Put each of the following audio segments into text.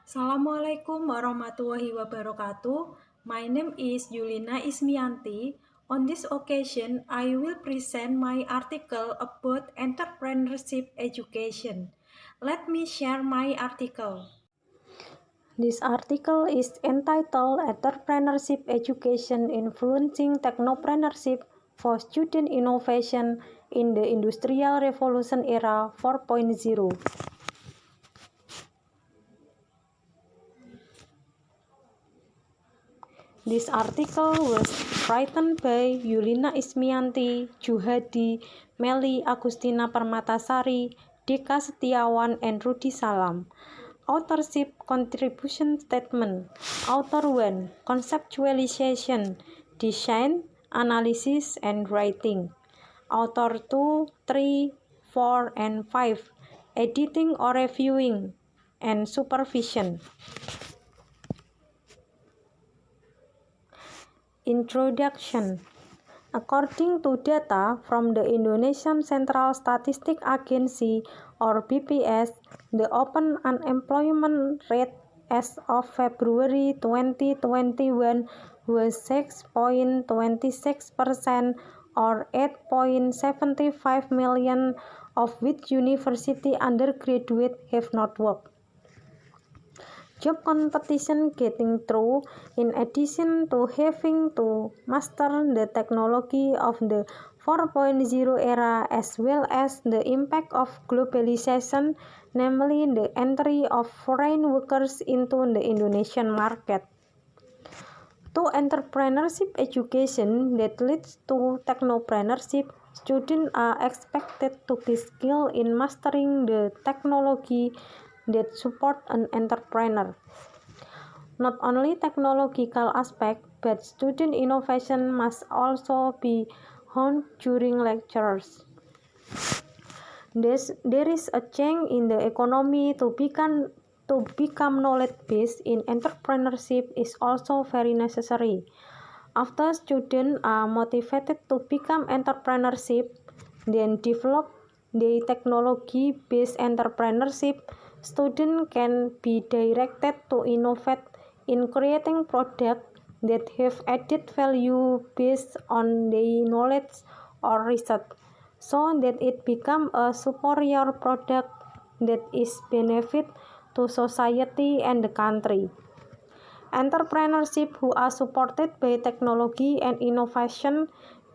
Assalamualaikum warahmatullahi wabarakatuh. My name is Yulina Ismianti. On this occasion, I will present my article about entrepreneurship education. Let me share my article. This article is entitled Entrepreneurship Education Influencing Technopreneurship for Student Innovation in the Industrial Revolution Era 4.0. This article was written by Yulina Ismianti, Juhadi, Meli Agustina Permatasari, Deka Setiawan, and Rudi Salam. Authorship Contribution Statement. Author 1. Conceptualization, Design, Analysis, and Writing. Author 2, 3, 4, and 5. Editing or Reviewing and Supervision. Introduction. According to data from the Indonesian Central Statistic Agency or BPS, the open unemployment rate as of February 2021 was 6.26% or 8.75 million, of which university undergraduates have not worked. Job competition getting through, in addition to having to master the technology of the 4.0 era as well as the impact of globalization, namely the entry of foreign workers into the Indonesian market. To entrepreneurship education that leads to technopreneurship, students are expected to be skilled in mastering the technology that support an entrepreneur. Not only technological aspect, but student innovation must also be honed during lectures. There is a change in the economy to become knowledge-based in entrepreneurship is also very necessary. After students are motivated to become entrepreneurship, then develop the technology-based entrepreneurship, students can be directed to innovate in creating products that have added value based on their knowledge or research, so that it becomes a superior product that is benefit to society and the country. Entrepreneurship who are supported by technology and innovation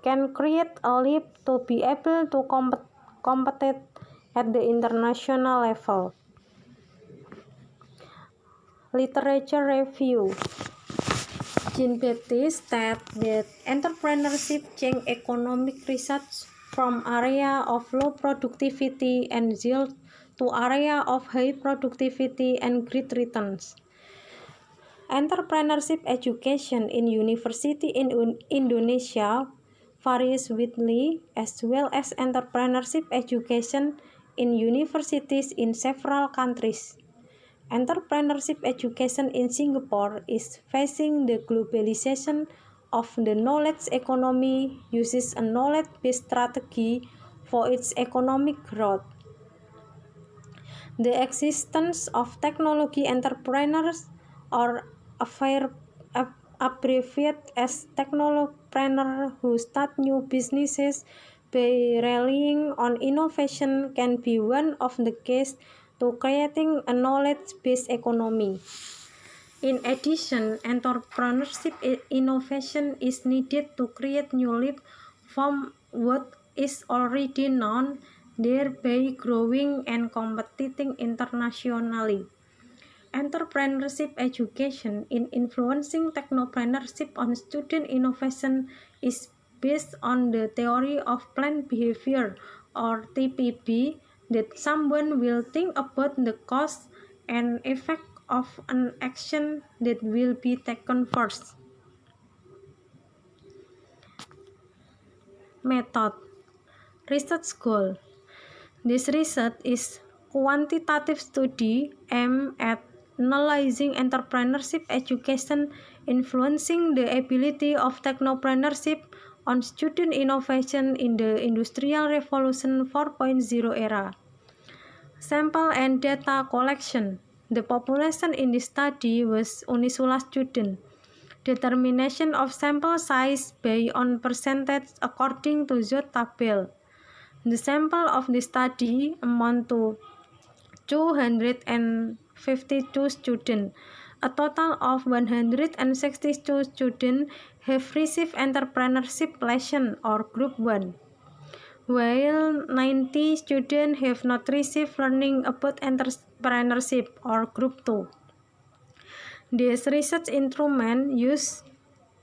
can create a leap to be able to compete at the international level. Literature review. Jean-Baptiste stated that entrepreneurship changed economic research from area of low productivity and yield to area of high productivity and great returns. Entrepreneurship education in university in Indonesia varies widely, as well as entrepreneurship education in universities in several countries. Entrepreneurship education in Singapore is facing the globalization of the knowledge economy, uses a knowledge-based strategy for its economic growth. The existence of technology entrepreneurs, or abbreviated as technopreneur, who start new businesses by relying on innovation, can be one of the keys to creating a knowledge-based economy. In addition, entrepreneurship innovation is needed to create new leap from what is already known, thereby growing and competing internationally. Entrepreneurship education in influencing technopreneurship on student innovation is based on the theory of planned behavior, or TPB, that someone will think about the cause and effect of an action that will be taken first. Method. Research goal. This research is quantitative study aimed at analyzing entrepreneurship education influencing the ability of technopreneurship on student innovation in the Industrial Revolution 4.0 era. Sample and data collection. The population in the study was Unisula students. Determination of sample size based on percentage according to the table. The sample of the study amount to 252 students. A total of 162 students have received entrepreneurship lesson or group 1, while 90 students have not received learning about entrepreneurship or group 2. This research instrument used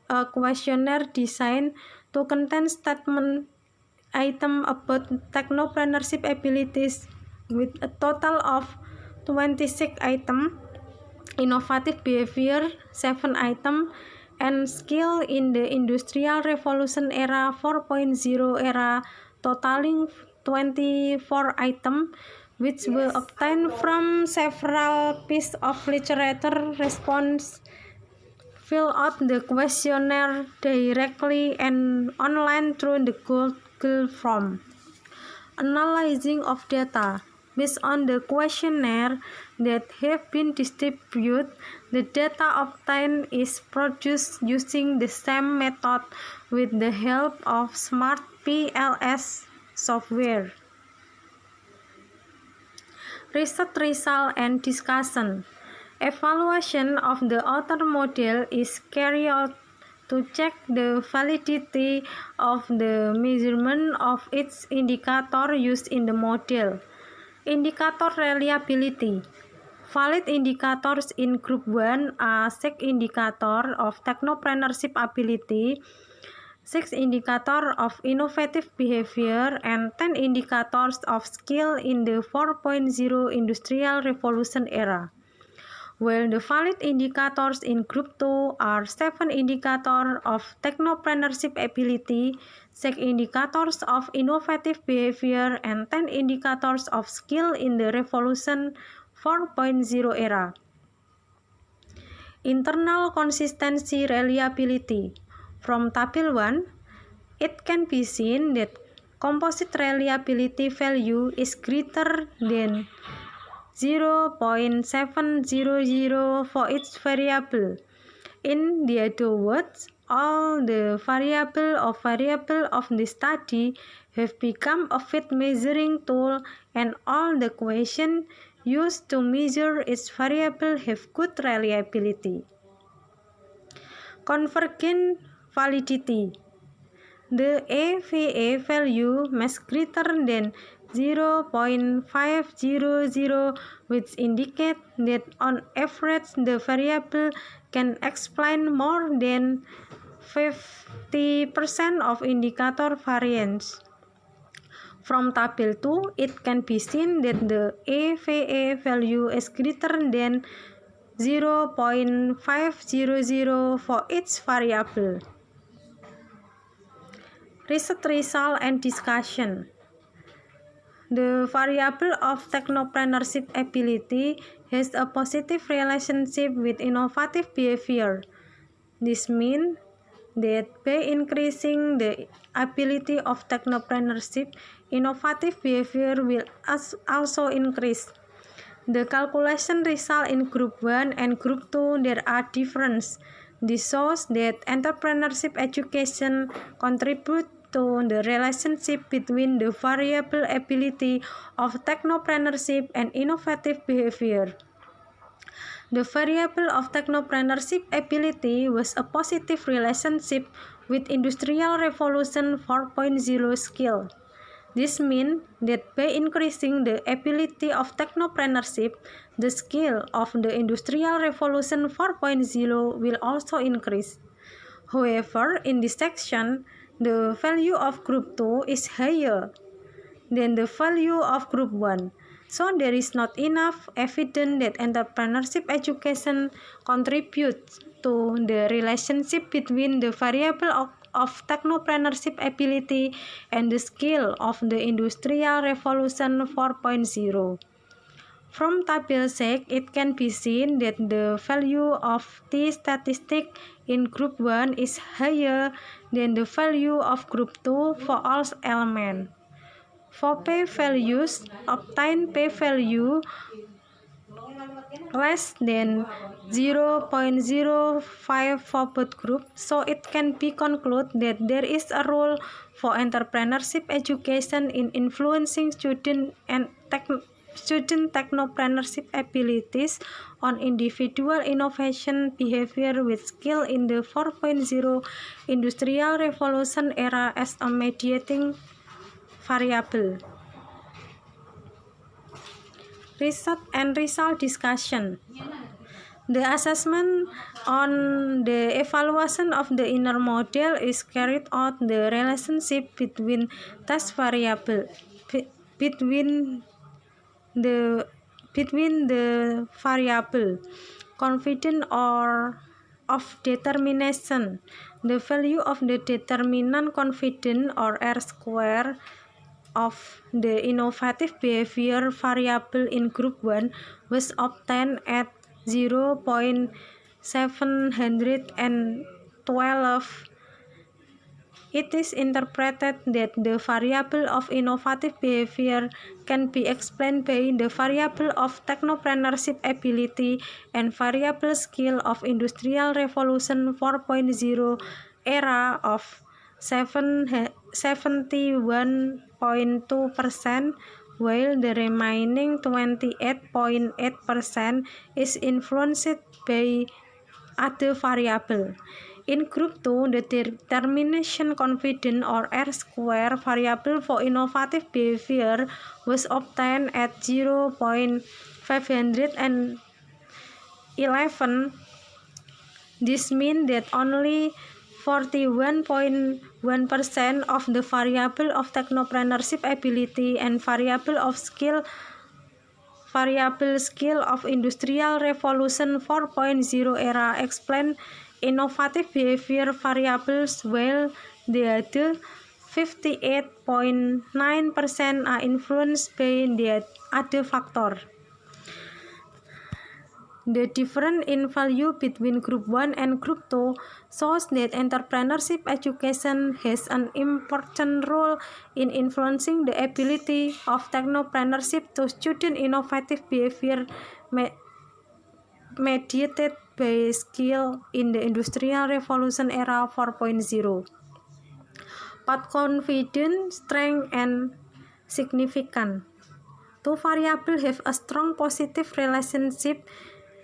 a questionnaire designed to contain statement items about technopreneurship abilities with a total of 26 items, innovative behavior 7 items, and skill in the Industrial Revolution era 4.0 era totaling 24 items, which were obtained from several pieces of literature. Response fill out the questionnaire directly and online through the Google form. Analyzing of data. Based on the questionnaire that have been distributed, the data obtained is produced using the same method with the help of Smart PLS software. Research result and discussion. Evaluation of the outer model is carried out to check the validity of the measurement of each indicator used in the model. Indicator reliability. Valid indicators in Group 1 are 6 indicators of technopreneurship ability, 6 indicators of innovative behavior, and 10 indicators of skill in the 4.0 Industrial Revolution era. While the valid indicators in Group 2 are 7 indicators of technopreneurship ability, 6 indicators of innovative behavior, and 10 indicators of skill in the Revolution 4.0 era. Internal consistency reliability. From Table 1, it can be seen that composite reliability value is greater than 0.700 for each variable. In the other words, all the variables of the study have become a fit measuring tool, and all the questions used to measure its variable have good reliability. Convergent validity. The AVA value must greater than 0.500, which indicates that on average the variable can explain more than 50% of indicator variance. From Table 2, it can be seen that the AVA value is greater than 0.500 for each variable. Research result and discussion. The variable of technopreneurship ability has a positive relationship with innovative behavior. This means that by increasing the ability of technopreneurship, innovative behavior will also increase. The calculation result in Group 1 and Group 2 there are differences. This shows that entrepreneurship education contributes to the relationship between the variable ability of technopreneurship and innovative behavior. The variable of technopreneurship ability was a positive relationship with Industrial Revolution 4.0 skill. This means that by increasing the ability of technopreneurship, the skill of the Industrial Revolution 4.0 will also increase. However, in this section, the value of Group 2 is higher than the value of Group 1. So there is not enough evidence that entrepreneurship education contributes to the relationship between the variable of technopreneurship ability and the skill of the Industrial Revolution 4.0. From Table 6, it can be seen that the value of T statistic in Group 1 is higher than the value of Group 2 for all elements. For p-values, obtain p-value less than 0.05 for both groups, so it can be concluded that there is a role for entrepreneurship education in influencing student technopreneurship abilities on individual innovation behavior with skill in the 4.0 industrial revolution era as a mediating variable. Result discussion. The assessment on the evaluation of the inner model is carried out the relationship between test variable between the variable confidence or of determination. The value of the determinant confidence or R square of the innovative behavior variable in group 1 was obtained at 0.712. It is interpreted that the variable of innovative behavior can be explained by the variable of technopreneurship ability and variable skill of industrial revolution 4.0 era of 71.2%, while the remaining 28.8% is influenced by other variables. In group 2, the determination confidence or R square variable for innovative behavior was obtained at 0.511. This means that only 41.1% of the variable of technopreneurship ability and variable skill of industrial revolution 4.0 era explain innovative behavior variables, while the other 58.9% are influenced by the other factor. The difference in value between Group 1 and Group 2 shows that entrepreneurship education has an important role in influencing the ability of technopreneurship to student innovative behavior mediated by skill in the Industrial Revolution era 4.0. Path confidence, strength, and significance. Two variables have a strong positive relationship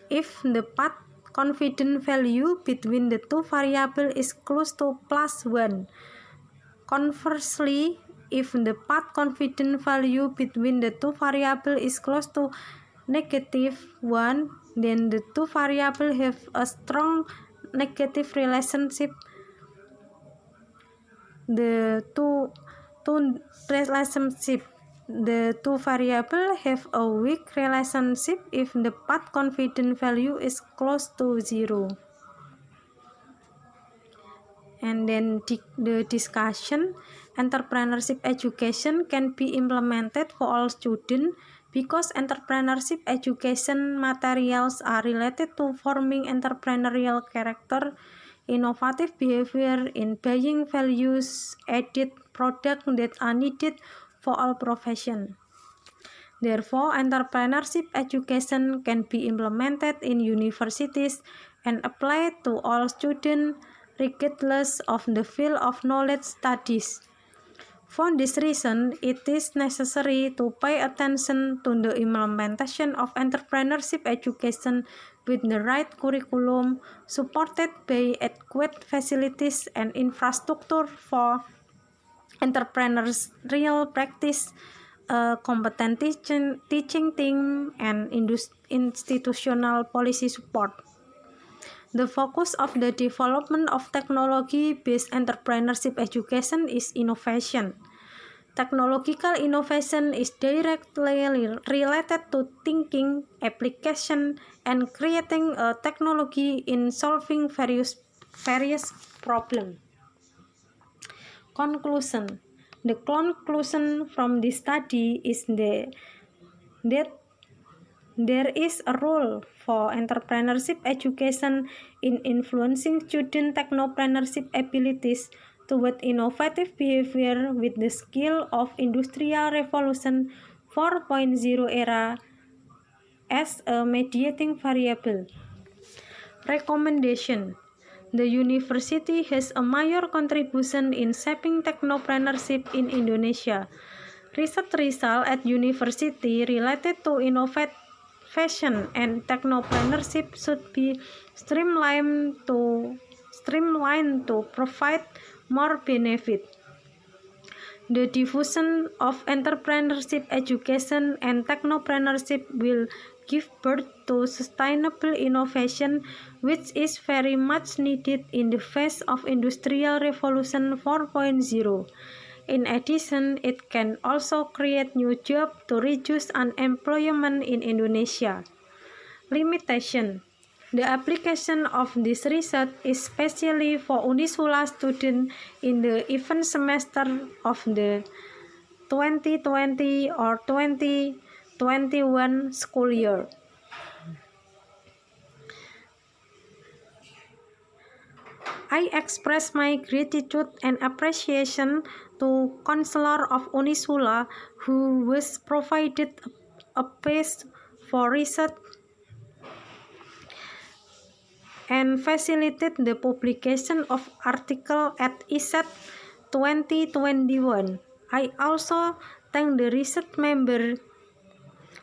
if the path confidence value between the two variables is close to +1. Conversely, if the path confidence value between the two variables is close to -1, then the two variables have a strong negative relationship. The two variables have a weak relationship if the path confidence value is close to 0. And then the discussion, entrepreneurship education can be implemented for all students because entrepreneurship education materials are related to forming entrepreneurial character, innovative behavior in buying values, added products that are needed for all professions. Therefore, entrepreneurship education can be implemented in universities and applied to all students regardless of the field of knowledge studies. For this reason, it is necessary to pay attention to the implementation of entrepreneurship education with the right curriculum, supported by adequate facilities and infrastructure for entrepreneurial practice, a competent teaching team, and institutional policy support. The focus of the development of technology-based entrepreneurship education is innovation. Technological innovation is directly related to thinking, application, and creating a technology in solving various problems. Conclusion. The conclusion from this study is that there is a role for entrepreneurship education in influencing student technopreneurship abilities toward innovative behavior with the skill of Industrial Revolution 4.0 era as a mediating variable. Recommendation: the university has a major contribution in shaping technopreneurship in Indonesia. Research results at university related to innovation and technopreneurship should be streamlined to provide more benefit. The diffusion of entrepreneurship education and technopreneurship will give birth to sustainable innovation, which is very much needed in the face of Industrial Revolution 4.0. In addition, it can also create new jobs to reduce unemployment in Indonesia. Limitation: the application of this research is especially for Unisula students in the event semester of the 2020 or 2021 school year. I express my gratitude and appreciation to Counselor of Unisula who was provided a space for research and facilitate the publication of article at ISET 2021. I also thank the research member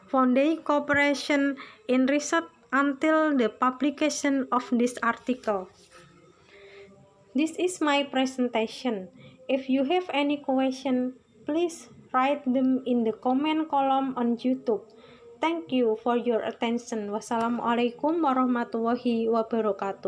for their cooperation in research until the publication of this article. This is my presentation. If you have any question, please write them in the comment column on YouTube. Thank you for your attention. Wassalamualaikum warahmatullahi wabarakatuh.